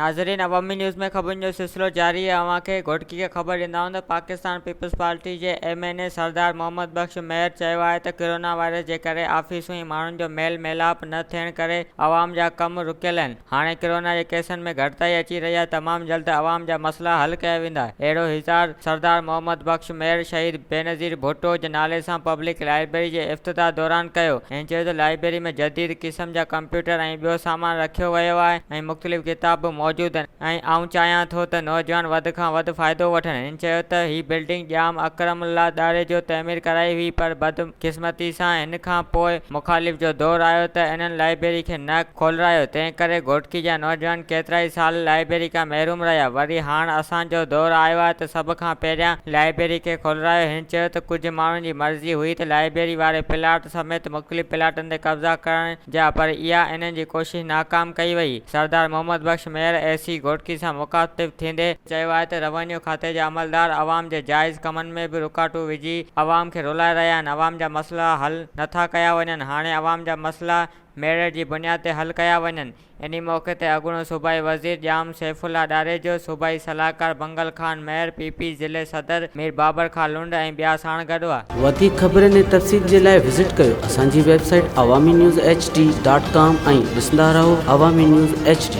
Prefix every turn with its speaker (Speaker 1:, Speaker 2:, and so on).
Speaker 1: नाज़रीन, अवामी न्यूज़ में ख़बरुनि जो सिलसिलो जारी है। अवां खे घोटकी खे ख़बर ॾींदा आहियूं त पाकिस्तान पीपल्स पार्टी जे MNA सरदार मोहम्मद बख्श मेयर चयो आहे त कोरोना वायरस जे करे आफ़ीसूं ऐं माण्हुनि जो मेल मेलाप न थियण करे अवाम जा कम रुकियल आहिनि। हाणे कोरोना जे केसनि में घटिताई अची रही आहे। तमामु जल्द अवाम जा मसला हल कया वेंदा। अहिड़ो हिसार सरदार मोहम्मद बख्श मेयर शहीद बेनज़ीर भुट्टो जे नाले सां पब्लिक लाइब्रेरी जे इफ़्तिताह दौरान कयो ऐं चयो त लाइब्रेरी में जदीद क़िस्म जा कंप्यूटर ऐं ॿियो सामान रखियो वियो आहे ऐं मुख़्तलिफ़ किताब मौजूदु आहिनि ऐं आऊं चाहियां थो त नौजवान वधि खां वधि फ़ाइदो वठनि। हिन चयो त ही बिल्डिंग जाम अकरमुल्लाह दारे जो तइमीर कराई हुई, पर बदकिस्मती सां हिन खां पोइ मुख़ालिफ़ जो दौरु आयो त इन्हनि लाइब्रेरी खे न खोलायो। तंहिं करे घोटकी जा नौजवान केतिरा ई साल लाइब्रेरी खां महरूम रहिया। वरी हाणे असांजो दौरु आयो आहे त सभ खां पहिरियां लाइब्रेरी खे खोलायो। हिन चयो त कुझु माण्हुनि जी मर्ज़ी हुई त लाइब्रेरी वारे प्लाट समेत मुख़्तलिफ़ प्लाटनि ते कब्ज़ा करण जा, पर इहा इन्हनि जी कोशिश नाकाम कई वई। सरदार मोहम्मद बख्श मेयर ऐसी घोटकी सां मुखातिब थींदे चयो आहे त रेवेन्यू खाते जा अमलदार अवाम जे जाइज़ कमनि में बि रुकावटूं विझी अवाम खे रुलाए रहिया आहिनि। अवाम जा मसला हल नथा कया वञनि। हाणे अवाम जा मसला मेरिट जी बुनियाद ते हल कया वञनि। इन मौक़े ते अॻूणो सूबाई वज़ीर जाम सैफुल्ला डारेजो, सूबाई सलाहकार बंगल खान मेयर, PP ज़िले सदर मीर बाबर खान लुंड ऐं ॿिया साण गॾु हुआ।
Speaker 2: वधीक ख़बरनि ऐं तफ़सील जे लाइ विज़िट कयो असांजी वेबसाइट awami news hd.com ऐं ॾिसंदा रहो अवामी न्यूज़ HD।